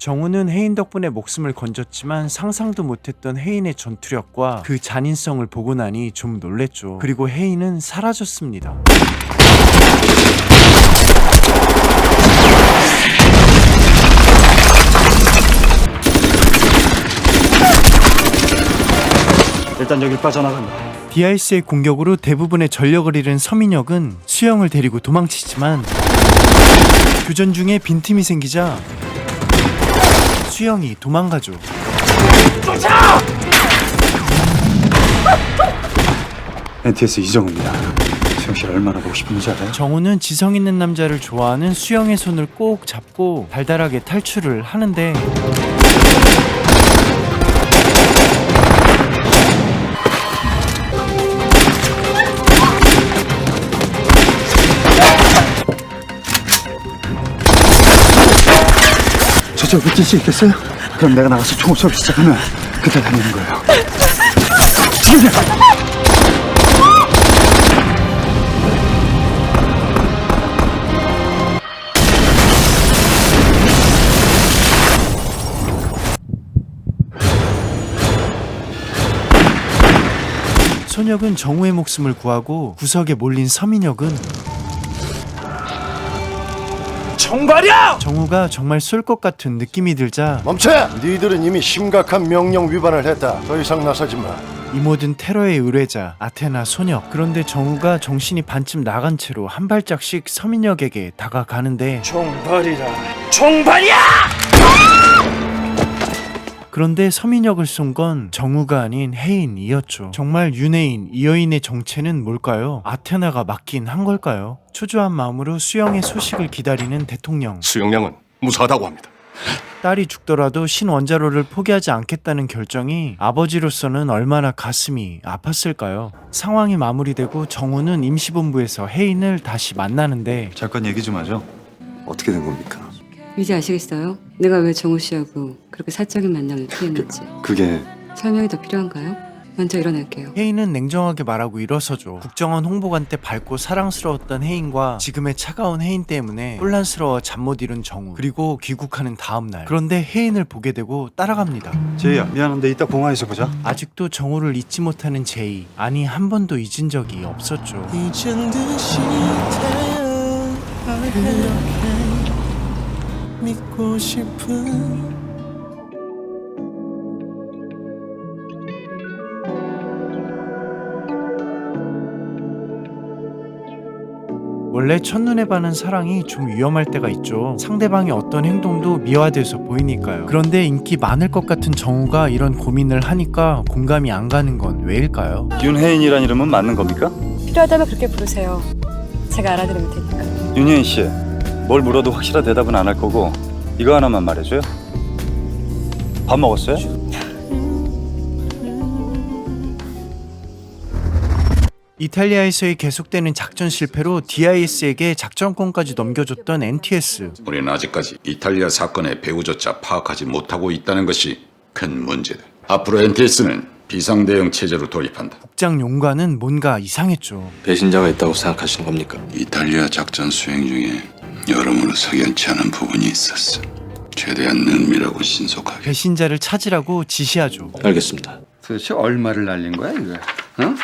정우는 혜인 덕분에 목숨을 건졌지만 상상도 못했던 혜인의 전투력과 그 잔인성을 보고 나니 좀 놀랬죠. 그리고 혜인은 사라졌습니다. 일단 여길 빠져나간다. DIS의 공격으로 대부분의 전력을 잃은 서민혁은 수영을 데리고 도망치지만 교전 중에 빈틈이 생기자 수영이 도망가죠. 쫓아! NTS 이정우입니다. 수영 씨를 얼마나 보고 싶은지 알아요? 정우는 지성 있는 남자를 좋아하는 수영의 손을 꼭 잡고 달달하게 탈출을 하는데 저쪽 붙일 수 있겠어요? 그럼 내가 나가서 총을 쏘기 시작하면 그때 달리는 거예요. 지금이야! 손혁은 정우의 목숨을 구하고 구석에 몰린 서민혁은 총발이야! 정우가 정말 쏠 것 같은 느낌이 들자 멈춰! 니들은 이미 심각한 명령 위반을 했다. 더 이상 나서지 마. 이 모든 테러의 의뢰자 아테나 손혁. 그런데 정우가 정신이 반쯤 나간 채로 한 발짝씩 서민혁에게 다가가는데 총발이라. 총발이야! 그런데 서민혁을 쏜 건 정우가 아닌 혜인이었죠. 정말 윤혜인, 이 여인의 정체는 뭘까요? 아테나가 맞긴 한 걸까요? 초조한 마음으로 수영의 소식을 기다리는 대통령. 수영량은 무사하다고 합니다. 딸이 죽더라도 신원자로를 포기하지 않겠다는 결정이 아버지로서는 얼마나 가슴이 아팠을까요? 상황이 마무리되고 정우는 임시본부에서 혜인을 다시 만나는데 잠깐 얘기 좀 하죠. 어떻게 된 겁니까? 이제 아시겠어요? 내가 왜 정우 씨하고 그렇게 사적인 만남을 피했는지. 그게 설명이 더 필요한가요? 먼저 일어날게요. 혜인은 냉정하게 말하고 일어서죠. 국정원 홍보관 때 밝고 사랑스러웠던 혜인과 지금의 차가운 혜인 때문에 혼란스러워 잠 못 이룬 정우. 그리고 귀국하는 다음 날. 그런데 혜인을 보게 되고 따라갑니다. 제이야 미안한데 이따 공항에서 보자. 아직도 정우를 잊지 못하는 제이. 아니 한 번도 잊은 적이 없었죠. 잊은 듯이 태양을 이렇게 믿고 싶은 원래 첫눈에 반한 사랑이 좀 위험할 때가 있죠. 상대방의 어떤 행동도 미화돼서 보이니까요. 그런데 인기 많을 것 같은 정우가 이런 고민을 하니까 공감이 안 가는 건 왜일까요? 윤혜인이란 이름은 맞는 겁니까? 필요하다면 그렇게 부르세요. 제가 알아들으면 되니까. 윤혜인 씨, 뭘 물어도 확실한 대답은 안 할 거고 이거 하나만 말해줘요. 밥 먹었어요? 이탈리아에서의 계속되는 작전 실패로 DIS에게 작전권까지 넘겨줬던 NTS. 우리는 아직까지 이탈리아 사건의 배후조차 파악하지 못하고 있다는 것이 큰 문제다. 앞으로 NTS는 비상대응 체제로 돌입한다. 국장 용관은 뭔가 이상했죠. 배신자가 있다고 생각하시는 겁니까? 이탈리아 작전 수행 중에 여러모로 석연치 않은 부분이 있었어. 최대한 은밀하고 신속하게. 배신자를 찾으라고 지시하죠. 알겠습니다. 도대체 얼마를 날린 거야 이거? 어?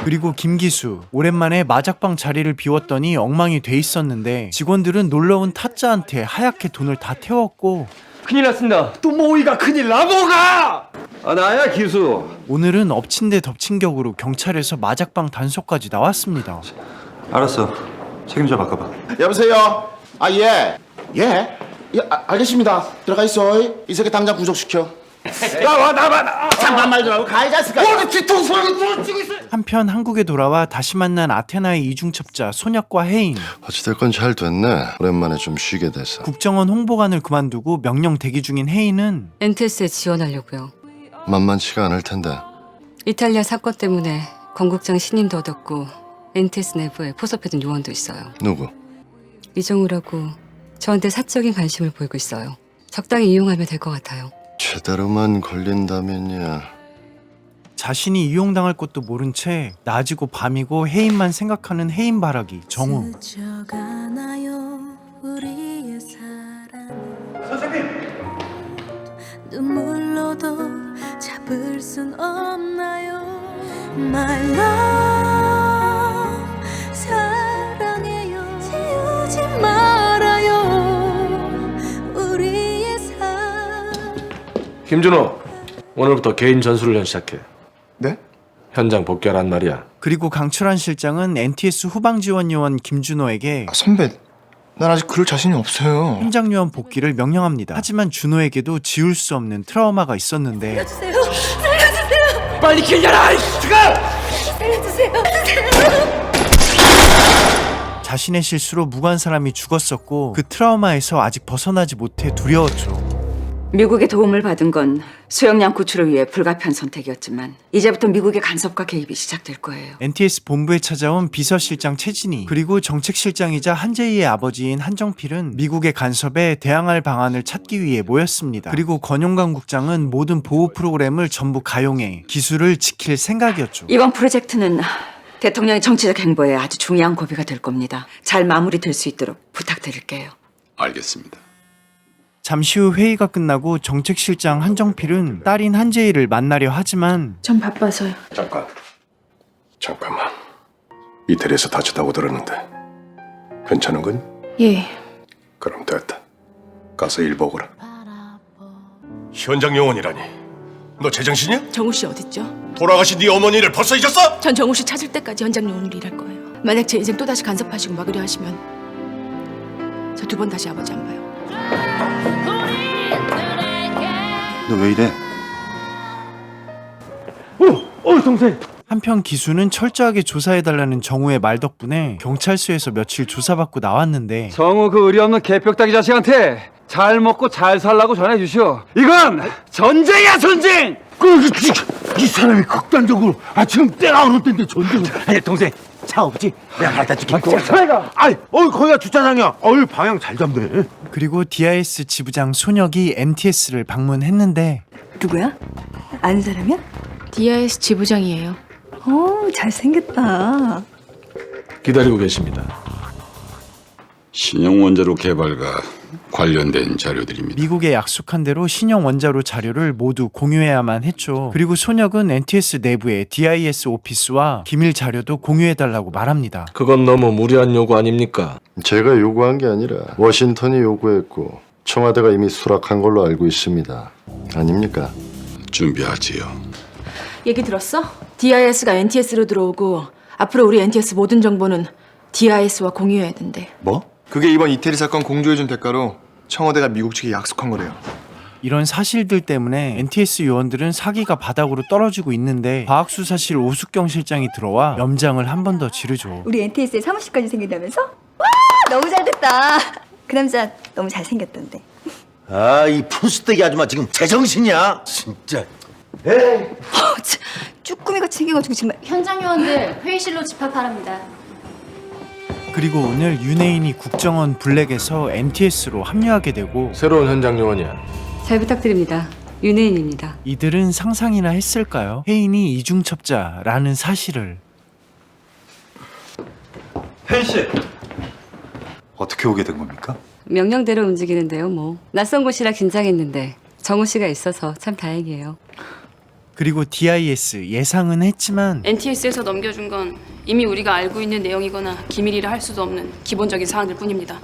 그리고 김기수. 오랜만에 마작방 자리를 비웠더니 엉망이 돼 있었는데 직원들은 놀러온 타짜한테 하얗게 돈을 다 태웠고 큰일 났습니다. 또 모이가 큰일 나보가! 나야 기수. 오늘은 엎친 데 덮친 격으로 경찰에서 마작방 단속까지 나왔습니다. 알았어. 책임져 바꿔봐. 여보세요? 아, 예. 예? 예, 알겠습니다. 들어가 있어. 이 새끼 당장 구속시켜. 나와. 잠깐 말좀 하고 가, 이 자식아. 뒤통수 찍고 있어. 한편 한국에 돌아와 다시 만난 아테나의 이중첩자 손혁과 혜인. 어찌됐건 잘 됐네. 오랜만에 좀 쉬게 돼서. 국정원 홍보관을 그만두고 명령 대기 중인 혜인은 NTS에 지원하려고요. 만만치가 않을 텐데. 이탈리아 사건 때문에 건국장 신임도 얻었고 NTS 내부에 포섭해둔 요원도 있어요. 누구? 이정우라고 저한테 사적인 관심을 보이고 있어요. 적당히 이용하면 될 것 같아요. 제대로만 걸린다면야. 자신이 이용당할 것도 모른 채 낮이고 밤이고 혜인만 생각하는 혜인바라기 정우. 스쳐가나요 우리의 사랑. 선생님! 눈물로도 잡을 순 없나요? My love 사랑해요. 지우지 말아요. 우리의 삶. 김준호, 오늘부터 개인 전술훈련 시작해. 네? 현장 복귀하란 말이야. 그리고 강철한 실장은 NTS 후방지원 요원 김준호에게 선배, 난 아직 그럴 자신이 없어요. 현장 요원 복귀를 명령합니다. 하지만 준호에게도 지울 수 없는 트라우마가 있었는데 살려주세요. 살려주세요. 빨리 길려라! 살려주세요. 자신의 실수로 무고한 사람이 죽었었고 그 트라우마에서 아직 벗어나지 못해 두려웠죠. 미국의 도움을 받은 건 수용량 구출을 위해 불가피한 선택이었지만 이제부터 미국의 간섭과 개입이 시작될 거예요. NTS 본부에 찾아온 비서실장 최진희 그리고 정책실장이자 한재희의 아버지인 한정필은 미국의 간섭에 대항할 방안을 찾기 위해 모였습니다. 그리고 권용광 국장은 모든 보호 프로그램을 전부 가용해 기술을 지킬 생각이었죠. 이번 프로젝트는 대통령의 정치적 행보에 아주 중요한 고비가 될 겁니다. 잘 마무리될 수 있도록 부탁드릴게요. 알겠습니다. 잠시 후 회의가 끝나고 정책실장 한정필은 딸인 한재희를 만나려 하지만 전 바빠서요. 잠깐만. 이태리에서 다쳤다고 들었는데 괜찮은 건? 예. 그럼 됐다. 가서 일 보거라. 현장 요원이라니. 너 제정신이야? 정우 씨 어딨죠? 돌아가신 네 어머니를 벌써 잊었어? 전 정우 씨 찾을 때까지 현장 요원으로 일할 거예요. 만약 제 인생 또다시 간섭하시고 막으려 하시면 저 2번 다시 아버지 안 봐요. 너 왜 이래? 동생. 한편 기수는 철저하게 조사해달라는 정우의 말 덕분에 경찰서에서 며칠 조사받고 나왔는데 정우 그 의리 없는 개벽다기 자식한테 잘 먹고 잘 살라고 전해주시오. 이건 전쟁이야, 전쟁! 이 사람이 극단적으로 지금 때가 어느 때인데 전쟁을. 아니 동생 차 없지? 내가 갖다 줄게. 차이가. 아이 거기가 주차장이야. 방향 잘 잡네. 그리고 DIS 지부장 손혁이 NTS를 방문했는데 누구야? 아는 사람이야? DIS 지부장이에요. 잘생겼다. 기다리고 계십니다. 신형 원자로 개발과 관련된 자료들입니다. 미국에 약속한 대로 신형 원자로 자료를 모두 공유해야만 했죠. 그리고 손혁은 NTS 내부의 DIS 오피스와 기밀 자료도 공유해달라고 말합니다. 그건 너무 무리한 요구 아닙니까? 제가 요구한 게 아니라 워싱턴이 요구했고 청와대가 이미 수락한 걸로 알고 있습니다. 아닙니까? 준비하지요. 얘기 들었어? DIS가 NTS로 들어오고 앞으로 우리 NTS 모든 정보는 DIS와 공유해야 된대. 뭐? 그게 이번 이태리 사건 공조해준 대가로 청와대가 미국 측에 약속한 거래요. 이런 사실들 때문에 NTS 요원들은 사기가 바닥으로 떨어지고 있는데 과학수사실 오숙경 실장이 들어와 염장을 한 번 더 지르죠. 우리 NTS에 사무실까지 생긴다면서? 와, 너무 잘됐다. 그 남자 너무 잘생겼던데. 이 푸스대기 아줌마 지금 제정신이야. 진짜. 쭈꾸미같이 생겨가지고 정말. 현장 요원들 회의실로 집합하랍니다. 그리고 오늘 윤혜인이 국정원 블랙에서 NTS로 합류하게 되고 새로운 현장 요원이야. 잘 부탁드립니다. 윤혜인입니다. 이들은 상상이나 했을까요? 혜인이 이중첩자라는 사실을. 혜인 씨, 어떻게 오게 된 겁니까? 명령대로 움직이는데요, 뭐. 낯선 곳이라 긴장했는데 정우 씨가 있어서 참 다행이에요. 그리고 DIS 예상은 했지만 NTS에서 넘겨준 건 이미 우리가 알고 있는 내용이거나 기밀이라 할 수도 없는 기본적인 사항들 뿐입니다.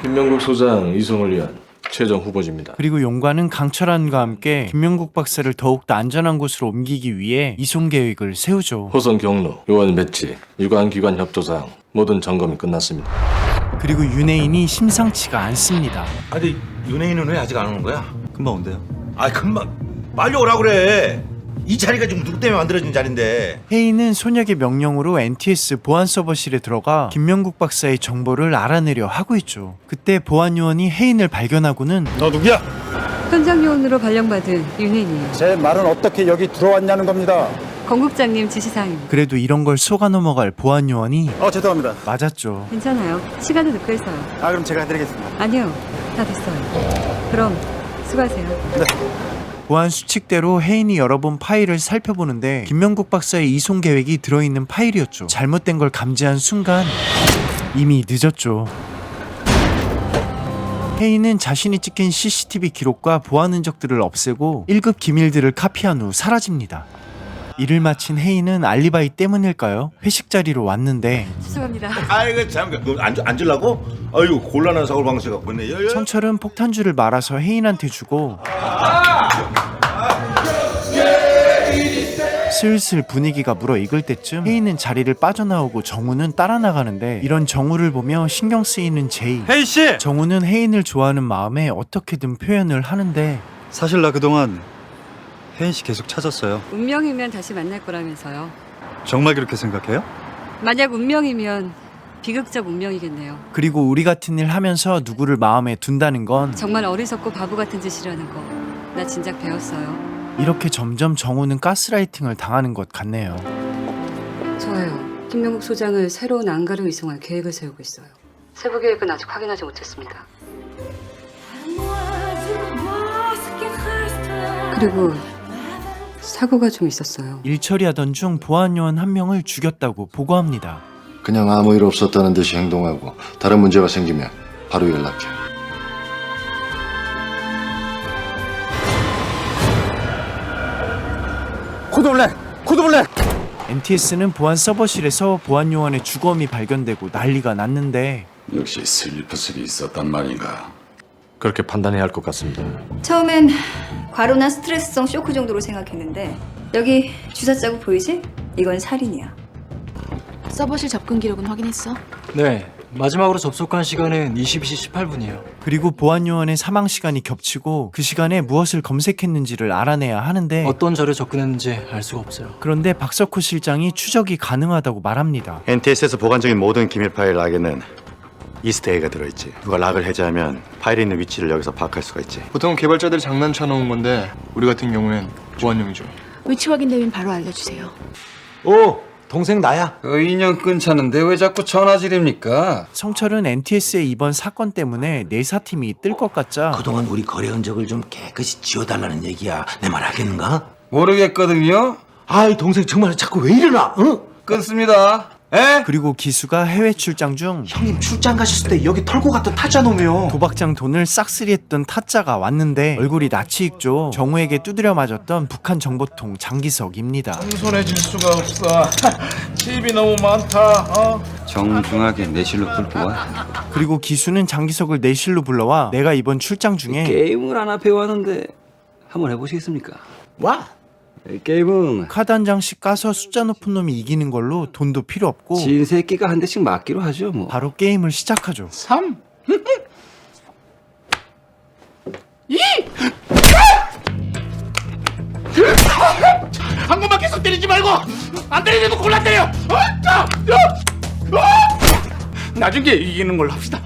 김명국 소장 이송을 위한 최종 후보지입니다. 그리고 용관은 강철한과 함께 김명국 박사를 더욱더 안전한 곳으로 옮기기 위해 이송 계획을 세우죠. 호선 경로, 요원 배치, 유관기관 협조사항 모든 점검이 끝났습니다. 그리고 윤혜인이 심상치가 않습니다. 아니 윤혜인은 왜 아직 안 오는 거야? 금방 온대요. 금방 빨리 오라 그래. 이 자리가 지금 누구 때문에 만들어진 자리인데. 혜인은 손혁의 명령으로 NTS 보안 서버실에 들어가 김명국 박사의 정보를 알아내려 하고 있죠. 그때 보안 요원이 혜인을 발견하고는 너 누구야? 현장 요원으로 발령받은 윤혜인이에요. 제 말은 어떻게 여기 들어왔냐는 겁니다. 건국장님 지시사항입니다. 그래도 이런 걸 속아 넘어갈 보안 요원이 죄송합니다. 맞았죠. 괜찮아요. 시간을 늦고 있어요. 그럼 제가 해드리겠습니다. 아니요, 다 됐어요. 그럼 수고하세요. 보안 수칙대로 혜인이 여러 번 파일을 살펴보는데 김명국 박사의 이송 계획이 들어있는 파일이었죠. 잘못된 걸 감지한 순간 이미 늦었죠. 혜인은 자신이 찍힌 CCTV 기록과 보안 흔적들을 없애고 1급 기밀들을 카피한 후 사라집니다. 일을 마친 혜인은 알리바이 때문일까요? 회식 자리로 왔는데 죄송합니다. 아이고 참, 앉으려고? 아이고 곤란한 사고를 방식해갖고 있네. 성철은 폭탄주를 말아서 혜인한테 주고 슬슬 분위기가 무르익을 때쯤 혜인은 자리를 빠져나오고 정우는 따라 나가는데 이런 정우를 보며 신경 쓰이는 제이. 혜인 씨! 정우는 혜인을 좋아하는 마음에 어떻게든 표현을 하는데 사실 나 그동안 혜인 씨 계속 찾았어요. 운명이면 다시 만날 거라면서요. 정말 그렇게 생각해요? 만약 운명이면 비극적 운명이겠네요. 그리고 우리 같은 일 하면서 누구를 마음에 둔다는 건 정말 어리석고 바보 같은 짓이라는 거 나 진작 배웠어요. 이렇게 점점 정우는 가스라이팅을 당하는 것 같네요. 좋아요. 김명국 소장을 새로운 안가로 이송할 계획을 세우고 있어요. 세부 계획은 아직 확인하지 못했습니다. 그리고 사고가 좀 있었어요. 일 처리하던 중 보안요원 한 명을 죽였다고 보고합니다. 그냥 아무 일 없었다는 듯이 행동하고 다른 문제가 생기면 바로 연락해. 코드블랙! NTS는 보안 서버실에서 보안요원의 주검이 발견되고 난리가 났는데 역시 슬리퍼슬이 있었단 말인가. 그렇게 판단해야 할 것 같습니다. 처음엔 과로나 스트레스성 쇼크 정도로 생각했는데 여기 주사 자국 보이지? 이건 살인이야. 서버실 접근 기록은 확인했어? 네, 마지막으로 접속한 시간은 22시 18분이에요. 그리고 보안요원의 사망 시간이 겹치고 그 시간에 무엇을 검색했는지를 알아내야 하는데 어떤 자료에 접근했는지 알 수가 없어요. 그런데 박석호 실장이 추적이 가능하다고 말합니다. NTS에서 보관 중인 모든 기밀 파일 락에는 이스트에이가 들어있지. 누가 락을 해제하면 파일이 있는 위치를 여기서 파악할 수가 있지. 보통 개발자들이 장난쳐 놓은 건데 우리 같은 경우엔 보안용이죠. 위치 확인되면 바로 알려주세요. 오, 동생 나야. 인연 끊자는데 왜 자꾸 전화질입니까? 성철은 NTS의 이번 사건 때문에 내사팀이 뜰 것 같자 그동안 우리 거래 흔적을 좀 깨끗이 지워달라는 얘기야. 내 말 하겠는가? 모르겠거든요. 아이 동생 정말 자꾸 왜 이러나? 응? 끊습니다. 에? 그리고 기수가 해외 출장 중 형님 출장 가셨을 때 여기 털고 갔던 타짜 놈이요. 도박장 돈을 싹쓸이했던 타짜가 왔는데 얼굴이 낯이 익죠. 정우에게 두드려 맞았던 북한 정보통 장기석입니다. 겸손해질 수가 없어. 팁이 너무 많다. 정중하게 내실로 끌고 와. 그리고 기수는 장기석을 내실로 불러와 내가 이번 출장 중에 게임을 하나 배워왔는데 한번 해보시겠습니까? 와! 게임은 카드 한 장씩 까서 숫자 높은 놈이 이기는 걸로 돈도 필요 없고 진 새끼가 한 대씩 맞기로 하죠 뭐. 바로 게임을 시작하죠. 3 2 한 번만 계속 때리지 말고 안 때리면 골라 때려. 나중에 이기는 걸로 합시다.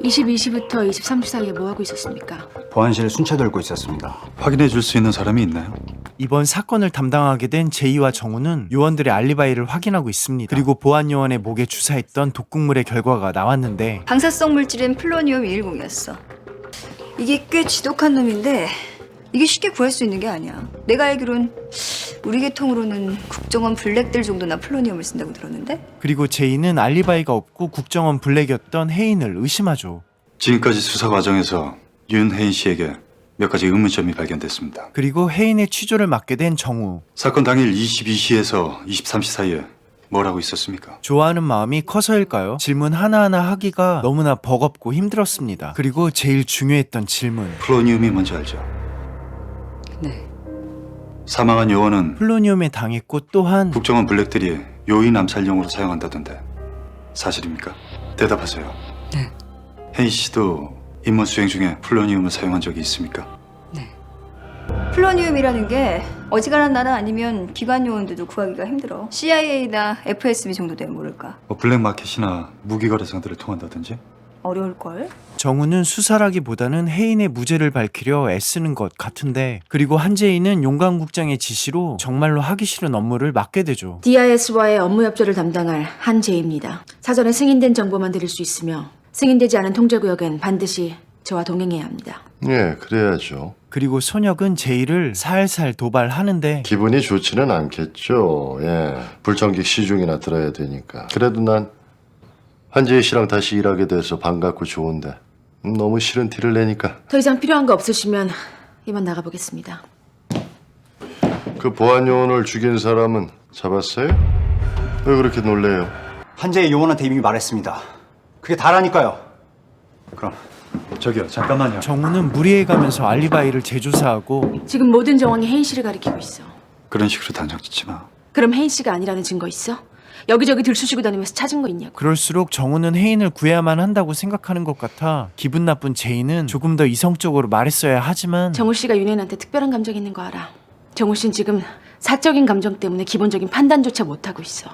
22시부터 23시 사이에 뭐 하고 있었습니까? 보안실에 순찰 돌고 있었습니다. 확인해 줄 수 있는 사람이 있나요? 이번 사건을 담당하게 된 제이와 정우는 요원들의 알리바이를 확인하고 있습니다. 그리고 보안 요원의 목에 주사했던 독극물의 결과가 나왔는데 방사성 물질은 플로니움 210이었어. 이게 꽤 지독한 놈인데 이게 쉽게 구할 수 있는 게 아니야. 내가 알기론 우리 계통으로는 국정원 블랙들 정도나 플로니움을 쓴다고 들었는데? 그리고 제이는 알리바이가 없고 국정원 블랙이었던 혜인을 의심하죠. 지금까지 수사 과정에서 윤혜인 씨에게 몇 가지 의문점이 발견됐습니다. 그리고 혜인의 취조를 맡게 된 정우. 사건 당일 22시에서 23시 사이에 뭘 하고 있었습니까? 좋아하는 마음이 커서일까요? 질문 하나하나 하기가 너무나 버겁고 힘들었습니다. 그리고 제일 중요했던 질문. 플로니움이 뭔지 알죠? 네. 사망한 요원은 플로니움에 당했고 또한 국정원 블랙들이 요인 암살용으로 사용한다던데 사실입니까? 대답하세요. 네. 혜인 씨도 임무 수행 중에 플로니움을 사용한 적이 있습니까? 플로니움이라는 게 어지간한 나라 아니면 기관 요원들도 구하기가 힘들어. CIA나 FSB 정도 되면 모를까. 뭐 블랙마켓이나 무기거래상들을 통한다든지? 어려울걸? 정우는 수사라기보다는 혜인의 무죄를 밝히려 애쓰는 것 같은데 그리고 한재인은 용감국장의 지시로 정말로 하기 싫은 업무를 맡게 되죠. DIS와의 업무 협조를 담당할 한재입니다. 사전에 승인된 정보만 드릴 수 있으며 승인되지 않은 통제구역엔 반드시 저와 동행해야 합니다. 예, 그래야죠. 그리고 손혁은 제이를 살살 도발하는데 기분이 좋지는 않겠죠. 예, 불청객 시중이나 들어야 되니까. 그래도 난 한재희 씨랑 다시 일하게 돼서 반갑고 좋은데 너무 싫은 티를 내니까. 더 이상 필요한 거 없으시면 이만 나가보겠습니다. 그 보안 요원을 죽인 사람은 잡았어요? 왜 그렇게 놀래요? 한재희 요원한테 이미 말했습니다. 그게 다라니까요. 그럼 저기요, 잠깐만요. 정우는 무리해가면서 알리바이를 재조사하고 지금 모든 정황이 혜인 씨를 가리키고 있어. 그런 식으로 단정 짓지 마. 그럼 혜인 씨가 아니라는 증거 있어? 여기저기 들쑤시고 다니면서 찾은 거 있냐고. 그럴수록 정우는 혜인을 구해야만 한다고 생각하는 것 같아 기분 나쁜 제이는 조금 더 이성적으로 말했어야 하지만 정우 씨가 윤혜인한테 특별한 감정이 있는 거 알아. 정우 씨는 지금 사적인 감정 때문에 기본적인 판단조차 못하고 있어.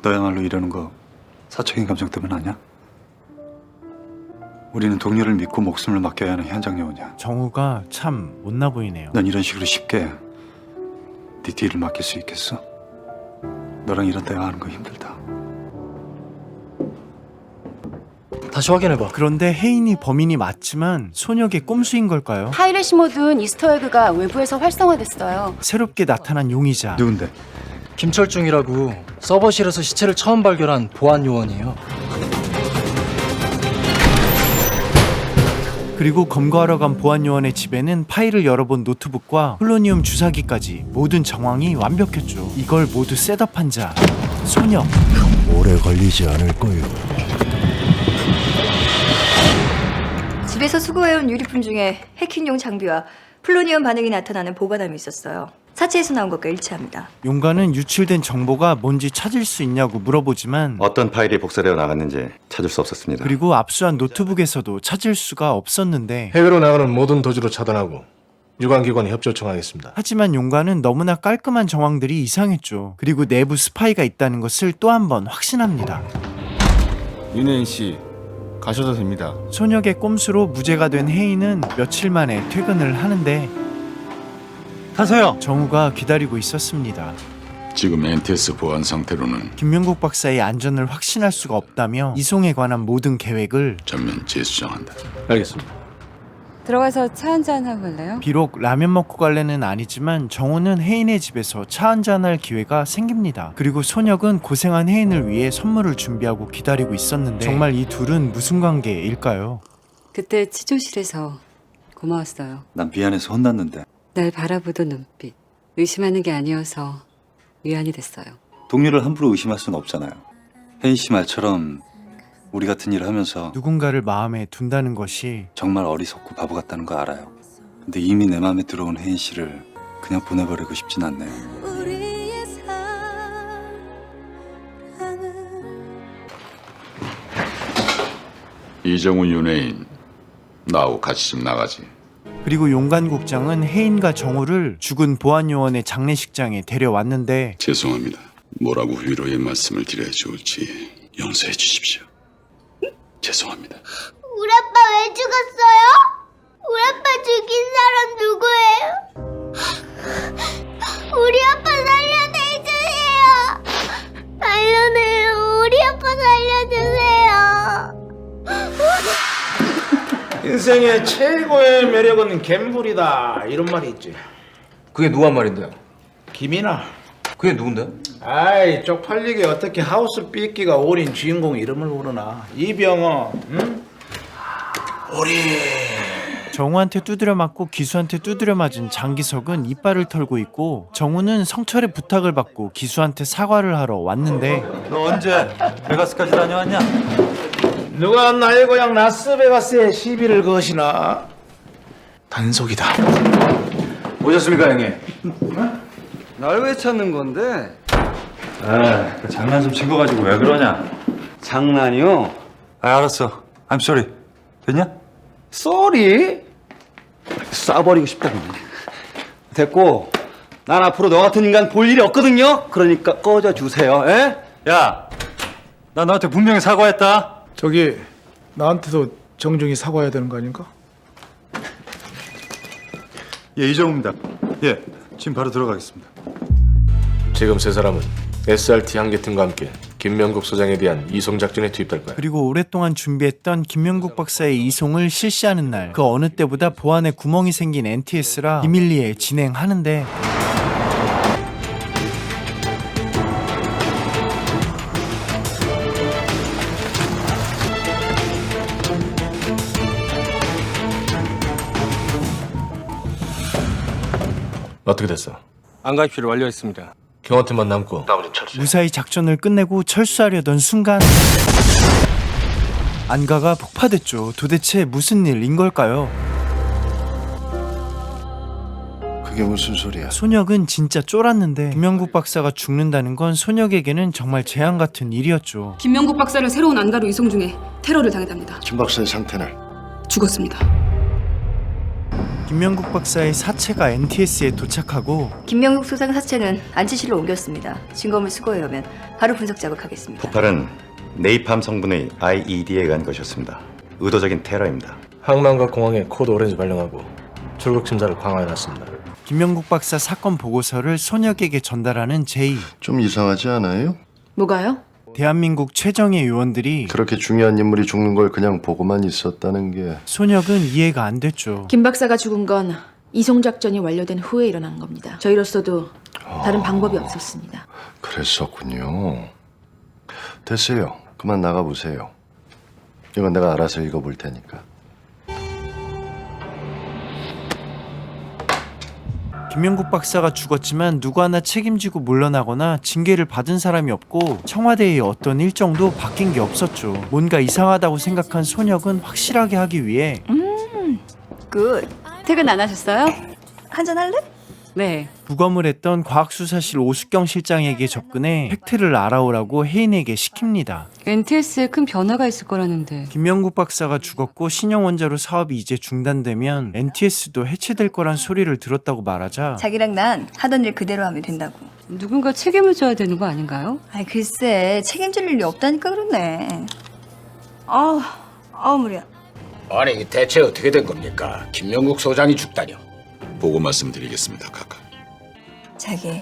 너야말로 이러는 거 사적인 감정 때문 아니야? 우리는 동료를 믿고 목숨을 맡겨야 하는 현장 요원이야. 정우가 참 못나 보이네요. 넌 이런 식으로 쉽게 네 뒤를 맡길 수 있겠어? 너랑 이런 대화하는 거 힘들다. 다시 확인해봐. 그런데 혜인이 범인이 맞지만 소녀의 꼼수인 걸까요? 파이렛이 모든 이스터에그가 외부에서 활성화됐어요. 새롭게 나타난 용의자. 누군데? 김철중이라고 서버실에서 시체를 처음 발견한 보안 요원이에요. 그리고 검거하러 간 보안 요원의 집에는 파일을 열어본 노트북과 폴로니움 주사기까지 모든 정황이 완벽했죠. 이걸 모두 셋업한 자 소녀. 오래 걸리지 않을 거요. 집에서 수거해온 유리품 중에 해킹용 장비와 플루니엄 반응이 나타나는 보관함이 있었어요. 사체에서 나온 것과 일치합니다. 용가는 유출된 정보가 뭔지 찾을 수 있냐고 물어보지만 어떤 파일이 복사되어 나갔는지 찾을 수 없었습니다. 그리고 압수한 노트북에서도 찾을 수가 없었는데 해외로 나가는 모든 도주로 차단하고 유관기관 협조 요청하겠습니다. 하지만 용가는 너무나 깔끔한 정황들이 이상했죠. 그리고 내부 스파이가 있다는 것을 또 한 번 확신합니다. 윤혜인 씨 가셔도 됩니다. 소녀의 꼼수로 무죄가 된 혜인은 며칠 만에 퇴근을 하는데 타서요. 정우가 기다리고 있었습니다. 지금 NTS 보안 상태로는 김명국 박사의 안전을 확신할 수가 없다며 이송에 관한 모든 계획을 전면 재수정한다. 알겠습니다. 들어가서 차 한잔 하고 갈래요? 비록 라면 먹고 갈래는 아니지만 정우는 혜인의 집에서 차 한잔할 기회가 생깁니다. 그리고 소녀는 고생한 혜인을 위해 선물을 준비하고 기다리고 있었는데 정말 이 둘은 무슨 관계일까요? 그때 치조실에서 고마웠어요. 난 미안해서 혼났는데 날 바라보던 눈빛. 의심하는 게 아니어서 위안이 됐어요. 동료를 함부로 의심할 수는 없잖아요. 혜인 씨 말처럼 우리 같은 일을 하면서 누군가를 마음에 둔다는 것이 정말 어리석고 바보 같다는 거 알아요. 근데 이미 내 마음에 들어온 혜인 씨를 그냥 보내버리고 싶진 않네요. 이정우, 윤혜인 나하고 같이 좀 나가지. 그리고 용관국장은 혜인과 정우를 죽은 보안요원의 장례식장에 데려왔는데 죄송합니다. 뭐라고 위로의 말씀을 드려야 좋을지 용서해 주십시오. 죄송합니다. 우리 아빠 왜 죽었어요? 우리 아빠 죽인 사람 누구예요? 우리 아빠 살려내주세요. 살려내요. 우리 아빠 살려주세요. 인생의 최고의 매력은 갬블이다 이런 말이 있지. 그게 누가 한 말인데요? 김이나. 그게 누군데? 아이 쪽팔리게 어떻게 하우스 삐끼가 오린 주인공 이름을 모르나. 이병헌. 응? 우리 정우한테 두드려 맞고 기수한테 두드려 맞은 장기석은 이빨을 털고 있고 정우는 성철의 부탁을 받고 기수한테 사과를 하러 왔는데 너 언제 베가스까지 다녀왔냐? 누가 나의 고향 라스베가스에 시비를 거시나. 단속이다. 오셨습니까 형님? 날 왜 찾는 건데? 아, 그 장난 좀 친 거 가지고 왜 그러냐? 장난이요? 아, 알았어. I'm sorry. 됐냐? 쏘리? 쏴버리고 싶다 그냥. 됐고 난 앞으로 너 같은 인간 볼 일이 없거든요. 그러니까 꺼져 주세요. 에? 야, 나 너한테 분명히 사과했다. 저기 나한테도 정중히 사과해야 되는 거 아닌가? 예, 이정우입니다. 예, 지금 바로 들어가겠습니다. 지금 세 사람은 SRT 한개팀과 함께 김명국 소장에 대한 이송 작전에 투입될 거야. 그리고 오랫동안 준비했던 김명국 박사의 이송을 실시하는 날 그 어느 때보다 보안에 구멍이 생긴 NTS라 비밀리에 진행하는데 어떻게 됐어? 안가입시를 완료했습니다. 경호팀만 남고 나머지 철수. 무사히 작전을 끝내고 철수하려던 순간 안가가 폭파됐죠. 도대체 무슨 일인 걸까요? 그게 무슨 소리야? 손혁은 진짜 쫄았는데 김명국 박사가 죽는다는 건 손혁에게는 정말 재앙 같은 일이었죠. 김명국 박사를 새로운 안가로 이송 중에 테러를 당했답니다. 김 박사의 상태는? 죽었습니다. 김명국 박사의 사체가 NTS에 도착하고 김명국 소장 사체는 안치실로 옮겼습니다. 증거물 수거해 오면 바로 분석 작업하겠습니다. 폭발은 네이팜 성분의 IED에 의한 것이었습니다. 의도적인 테러입니다. 항만과 공항에 코드 오렌지 발령하고 출국 심사를 강화해놨습니다. 김명국 박사 사건 보고서를 손혁에게 전달하는 제이. 좀 이상하지 않아요? 뭐가요? 대한민국 최정예 요원들이 그렇게 중요한 인물이 죽는 걸 그냥 보고만 있었다는 게 손혁은 이해가 안 됐죠. 김 박사가 죽은 건 이송 작전이 완료된 후에 일어난 겁니다. 저희로서도 다른 방법이 없었습니다. 그랬었군요. 됐어요. 그만 나가보세요. 이건 내가 알아서 읽어볼 테니까. 김명국 박사가 죽었지만 누구 하나 책임지고 물러나거나 징계를 받은 사람이 없고 청와대의 어떤 일정도 바뀐 게 없었죠. 뭔가 이상하다고 생각한 손혁은 확실하게 하기 위해 굿. 퇴근 안 하셨어요? 한잔 할래? 네. 부검을 했던 과학수사실 오숙경 실장에게 접근해 팩트를 알아오라고 혜인에게 시킵니다. NTS에 큰 변화가 있을 거라는데. 김명국 박사가 죽었고 신형원자로 사업이 이제 중단되면 NTS도 해체될 거란 소리를 들었다고 말하자 자기랑 난 하던 일 그대로 하면 된다고. 누군가 책임을 져야 되는 거 아닌가요? 아이 글쎄 책임질 일이 없다니까 그러네. 무리야. 아니 대체 어떻게 된 겁니까? 김명국 소장이 죽다뇨. 보고 말씀드리겠습니다, 카카. 자기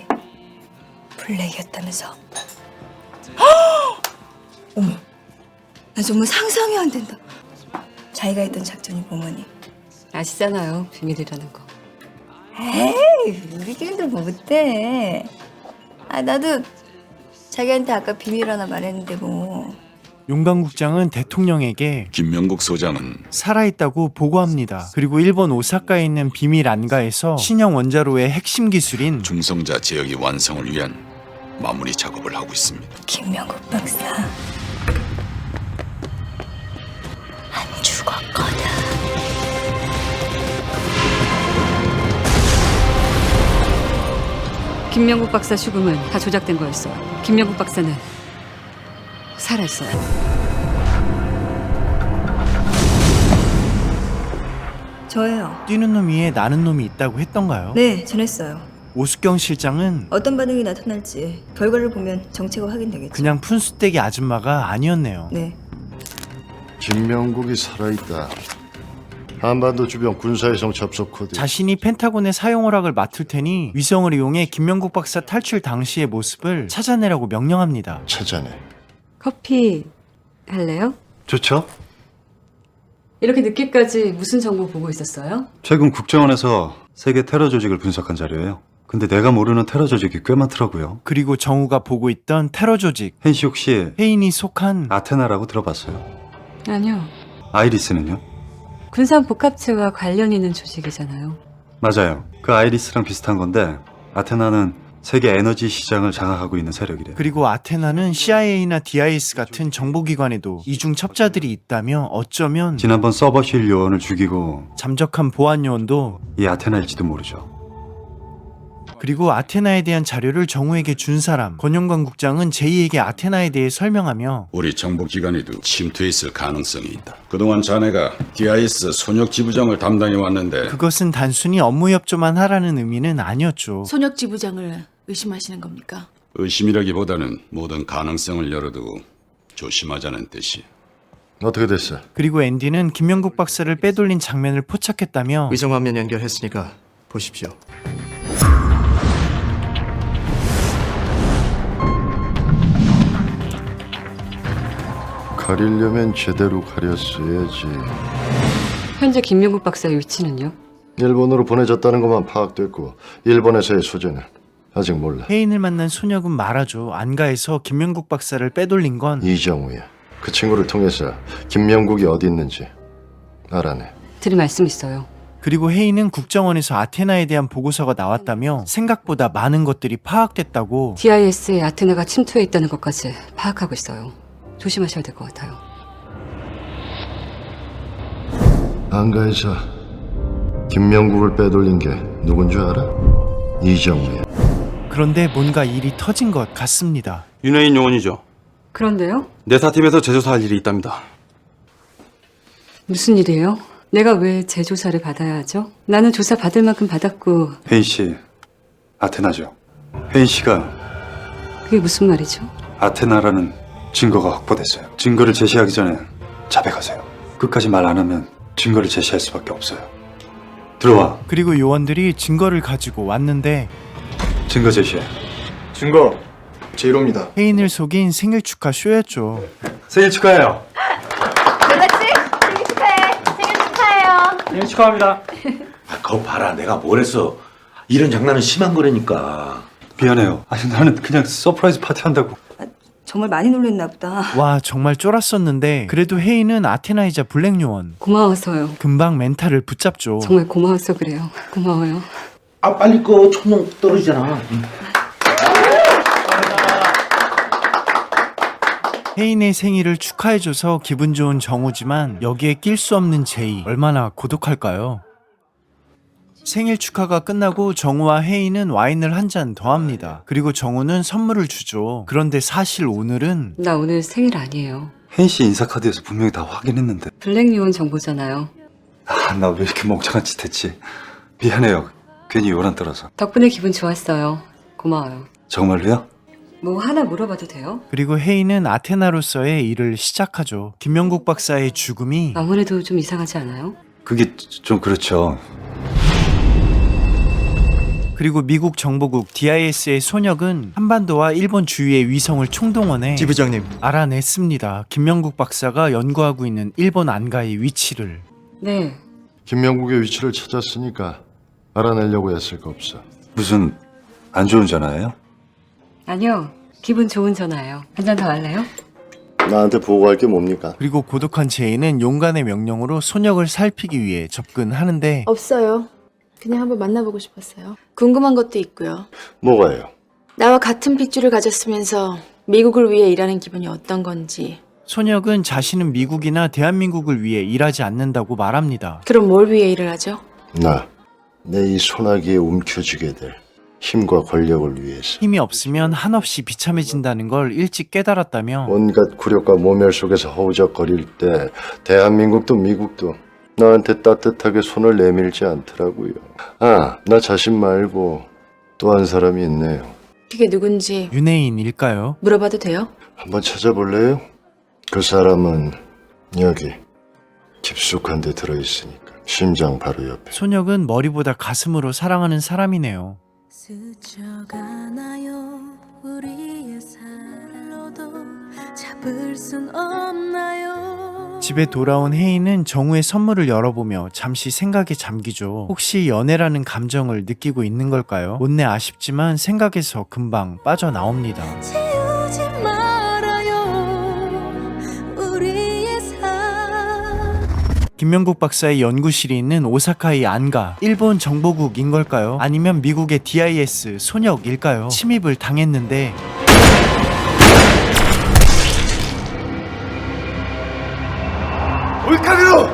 블랙이었다면서. 어머, 나 정말 상상이 안 된다. 자기가 했던 작전이 뭐뭐니? 아시잖아요, 비밀이라는 거. 에이, 우리끼리도 뭐 그때. 나도 자기한테 아까 비밀 하나 말했는데 뭐. 용강국장은 대통령에게 김명국 소장은 살아있다고 보고합니다. 그리고 일본 오사카에 있는 비밀 안가에서 신형 원자로의 핵심 기술인 중성자 제어기 완성을 위한 마무리 작업을 하고 있습니다. 김명국 박사 안 죽었거든. 김명국 박사 죽음은 다 조작된 거였어요. 김명국 박사는 살아있어요. 저예요. 뛰는 놈 위에 나는 놈이 있다고 했던가요? 네, 전했어요. 오숙경 실장은 어떤 반응이 나타날지 결과를 보면 정체가 확인되겠죠. 그냥 푼수떼기 아줌마가 아니었네요. 네. 김명국이 살아있다. 한반도 주변 군사위성 접속 코드. 자신이 펜타곤의 사용 허락을 맡을 테니 위성을 이용해 김명국 박사 탈출 당시의 모습을 찾아내라고 명령합니다. 찾아내. 커피 할래요? 좋죠? 이렇게 늦게까지 무슨 정보 보고 있었어요? 최근 국정원에서 세계 테러 조직을 분석한 자료예요. 근데 내가 모르는 테러 조직이 꽤 많더라고요. 그리고 정우가 보고 있던 테러 조직. 혜인 씨 혹시 혜인이 속한 아테나라고 들어봤어요? 아니요. 아이리스는요? 군산 복합체와 관련 있는 조직이잖아요. 맞아요. 그 아이리스랑 비슷한 건데 아테나는 세계 에너지 시장을 장악하고 있는 세력이래요. 그리고 아테나는 CIA나 DIS 같은 정보기관에도 이중 첩자들이 있다며 어쩌면 지난번 서버실 요원을 죽이고 잠적한 보안 요원도 이 아테나일지도 모르죠. 그리고 아테나에 대한 자료를 정우에게 준 사람. 권영관 국장은 제이에게 아테나에 대해 설명하며 우리 정보기관에도 침투해 있을 가능성이 있다. 그동안 자네가 DIS 손혁 지부장을 담당해 왔는데 그것은 단순히 업무 협조만 하라는 의미는 아니었죠. 손혁 지부장을 의심하시는 겁니까? 의심이라기보다는 모든 가능성을 열어두고 조심하자는 뜻이야. 어떻게 됐어? 그리고 앤디는 김명국 박사를 빼돌린 장면을 포착했다며 위성화면 연결했으니까 보십시오. 가리려면 제대로 가렸어야지. 현재 김명국 박사의 위치는요? 일본으로 보내졌다는 것만 파악됐고 일본에서의 소재는 아직 몰라. 혜인을 만난 소녀군 말하죠. 안가에서 김명국 박사를 빼돌린 건 이정우야. 그 친구를 통해서 김명국이 어디 있는지 알아내. 드릴 말씀 있어요. 그리고 헤이는 국정원에서 아테나에 대한 보고서가 나왔다며 생각보다 많은 것들이 파악됐다고. DIS에 아테나가 침투해 있다는 것까지 파악하고 있어요. 조심하셔야 될 것 같아요. 안가에서 김명국을 빼돌린 게 누군 줄 알아? 이정우야. 그런데 뭔가 일이 터진 것 같습니다. 윤혜인 요원이죠. 그런데요? 내사팀에서 재조사할 일이 있답니다. 무슨 일이에요? 내가 왜 재조사를 받아야 하죠? 나는 조사 받을 만큼 받았고. 혜인 씨, 아테나죠. 혜인 씨가 그게 무슨 말이죠? 아테나라는 증거가 확보됐어요. 증거를 제시하기 전에 자백하세요. 끝까지 말 안 하면 증거를 제시할 수밖에 없어요. 들어와. 그리고 요원들이 증거를 가지고 왔는데 증거 제시해. 증거 제로입니다. 헤인을 속인 생일 축하 쇼였죠. 생일 축하해요. 여자씨 생일 축하해. 생일 축하해요. 생일 축하합니다. 그거 봐라, 내가 뭘 했어. 이런 장난은 심한 거라니까. 미안해요. 아니 나는 그냥 서프라이즈 파티 한다고. 정말 많이 놀랬나 보다. 와, 정말 쫄았었는데 그래도 헤이는 아테나이자 블랙 요원. 고마워서요. 금방 멘탈을 붙잡죠. 정말 고마워서 그래요. 고마워요. 아, 빨리 꺼. 초능 떨어지잖아. 혜인의 생일을 축하해줘서 기분 좋은 정우지만 여기에 낄 수 없는 제이. 얼마나 고독할까요? 생일 축하가 끝나고 정우와 혜인은 와인을 한 잔 더 합니다. 그리고 정우는 선물을 주죠. 그런데 사실 오늘은 나 오늘 생일 아니에요. 혜인 씨 인사카드에서 분명히 다 확인했는데. 블랙 요원 정보잖아요. 아, 나 왜 이렇게 멍청한 짓 했지? 미안해요. 괜히 요란 떨어서. 덕분에 기분 좋았어요. 고마워요. 정말로요? 뭐 하나 물어봐도 돼요? 그리고 혜인은 아테나로서의 일을 시작하죠. 김명국 박사의 죽음이 아무래도 좀 이상하지 않아요? 그게 좀 그렇죠. 그리고 미국 정보국 DIS의 손혁은 한반도와 일본 주위의 위성을 총동원해 지부장님, 알아냈습니다. 김명국 박사가 연구하고 있는 일본 안가의 위치를. 네. 김명국의 위치를 찾았으니까 알아내려고 애쓸 거 없어. 무슨 안 좋은 전화예요? 아니요. 기분 좋은 전화예요. 한 잔 더 할래요? 나한테 보고할 게 뭡니까? 그리고 고독한 제이는 용간의 명령으로 손혁을 살피기 위해 접근하는데 없어요. 그냥 한번 만나보고 싶었어요. 궁금한 것도 있고요. 뭐가요? 나와 같은 핏줄을 가졌으면서 미국을 위해 일하는 기분이 어떤 건지. 손혁은 자신은 미국이나 대한민국을 위해 일하지 않는다고 말합니다. 그럼 뭘 위해 일을 하죠? 내 이 소나기에 움켜쥐게 될 힘과 권력을 위해서. 힘이 없으면 한없이 비참해진다는 걸 일찍 깨달았다며 온갖 굴욕과 모멸 속에서 허우적거릴 때 대한민국도 미국도 나한테 따뜻하게 손을 내밀지 않더라고요. 나 자신 말고 또 한 사람이 있네요. 그게 누군지 윤혜인일까요? 물어봐도 돼요? 한번 찾아볼래요? 그 사람은 여기 깊숙한 데 들어있으니까 심장 바로 옆에. 손혁은 머리보다 가슴으로 사랑하는 사람이네요. 스쳐가나요 우리의 살로도 잡을 순 없나요. 집에 돌아온 혜인은 정우의 선물을 열어보며 잠시 생각에 잠기죠. 혹시 연애라는 감정을 느끼고 있는 걸까요? 못내 아쉽지만 생각에서 금방 빠져나옵니다. 지우지 말아요 우리의 삶. 김명국 박사의 연구실이 있는 오사카의 안가, 일본 정보국인 걸까요? 아니면 미국의 DIS 손혁일까요? 침입을 당했는데 물가기로!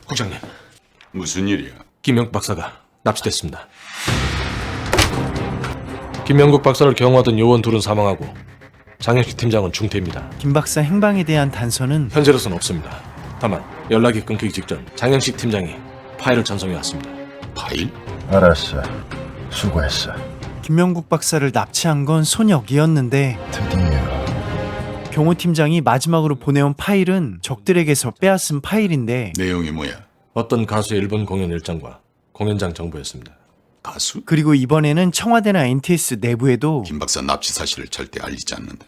국장님, 무슨 일이야? 김명국 박사가 납치됐습니다. 김명국 박사를 경호하던 요원 둘은 사망하고 장영식 팀장은 중퇴입니다. 김 박사 행방에 대한 단서는 현재로서는 없습니다. 다만 연락이 끊기기 직전 장영식 팀장이 파일을 전송해 왔습니다. 파일? 알았어. 수고했어. 김명국 박사를 납치한 건 손혁이었는데 경호 팀장이 마지막으로 보내온 파일은 적들에게서 빼앗은 파일인데 내용이 뭐야? 어떤 가수의 일본 공연 일정과 공연장 정보였습니다. 가수? 그리고 이번에는 청와대나 NTS 내부에도 김 박사 납치 사실을 절대 알리지 않는다.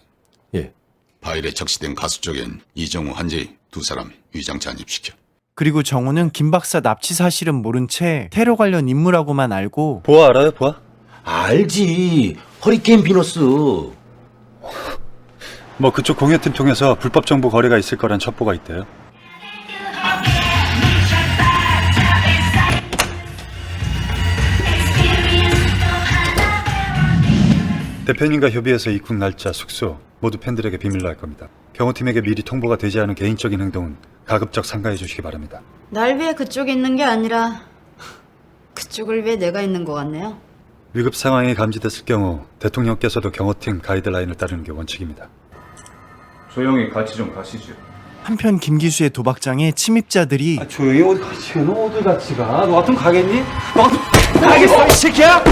예. 파일에 적시된 가수 쪽엔 이정우, 한재희 두 사람 위장 잔입시켜. 그리고 정우는 김 박사 납치 사실은 모른 채 테러 관련 인물하고만 알고 보아 알아요, 보아? 알지. 허리케인 비너스. 뭐 그쪽 공여팀 통해서 불법 정보 거래가 있을 거란 첩보가 있대요. 대표님과 협의해서 입국 날짜, 숙소 모두 팬들에게 비밀로 할 겁니다. 경호팀에게 미리 통보가 되지 않은 개인적인 행동은 가급적 삼가해 주시기 바랍니다. 날 위해 그쪽에 있는 게 아니라 그쪽을 위해 내가 있는 것 같네요. 위급 상황이 감지됐을 경우 대통령께서도 경호팀 가이드라인을 따르는 게 원칙입니다. 조용히 같이 좀 가시죠. 한편 김기수의 도박장에 침입자들이 조용히 어디 같이 가? 너 어디 같이 가? 너 같으면 가겠니? 너 같으면 가겠어, 이 새끼야!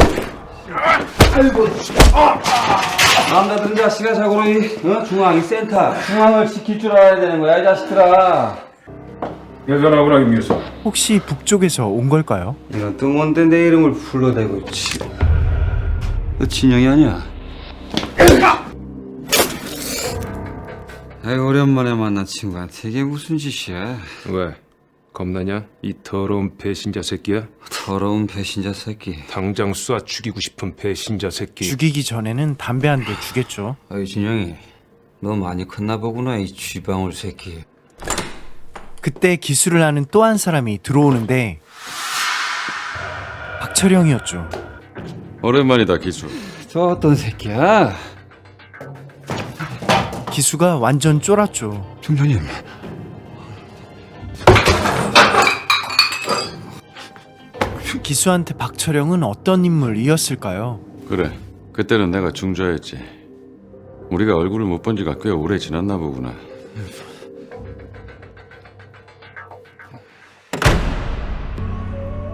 아이고, 남자들은 자식아 자고로 중앙이 센터 중앙을 지킬 줄 알아야 되는 거야, 이 자식들아. 여전하구나, 김 교수. 혹시 북쪽에서 온 걸까요? 이런 뜬건데 내 이름을 불러대고 있지. 너 진영이 아니야? 아이 오랜만에 만난 친구한테 이게 무슨 짓이야? 왜? 겁나냐? 이 더러운 배신자 새끼야? 더러운 배신자 새끼. 당장 쏴 죽이고 싶은 배신자 새끼. 죽이기 전에는 담배 한 대 주겠죠. 어이 진영이, 너 많이 컸나 보구나 이 쥐방울 새끼. 그때 기수를 하는 또 한 사람이 들어오는데 박철영이었죠. 오랜만이다 기수. 저 어떤 새끼야? 기수가 완전 쫄았죠. 중장님. 기수한테 박철영은 어떤 인물이었을까요? 그래, 그때는 내가 중조였지. 우리가 얼굴을 못 본 지가 꽤 오래 지났나 보구나.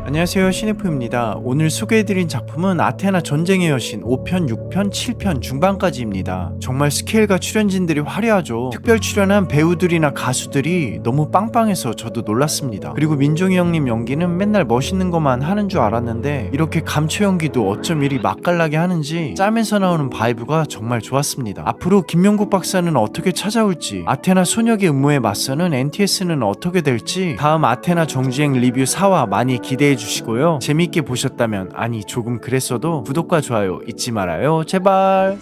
안녕하세요, 시네프입니다. 오늘 소개해드린 작품은 아테나 전쟁의 여신 5편, 6편, 7편 중반까지입니다. 정말 스케일과 출연진들이 화려하죠. 특별 출연한 배우들이나 가수들이 너무 빵빵해서 저도 놀랐습니다. 그리고 민종이 형님 연기는 맨날 멋있는 것만 하는 줄 알았는데 이렇게 감초 연기도 어쩜 이리 맛깔나게 하는지 짬에서 나오는 바이브가 정말 좋았습니다. 앞으로 김명국 박사는 어떻게 찾아올지, 아테나 소녀의 음모에 맞서는 NTS는 어떻게 될지 다음 아테나 정주행 리뷰 4화 많이 기대해 주시고요. 재밌게 보셨다면, 아니 조금 그랬어도 구독과 좋아요 잊지 말아요. 제발.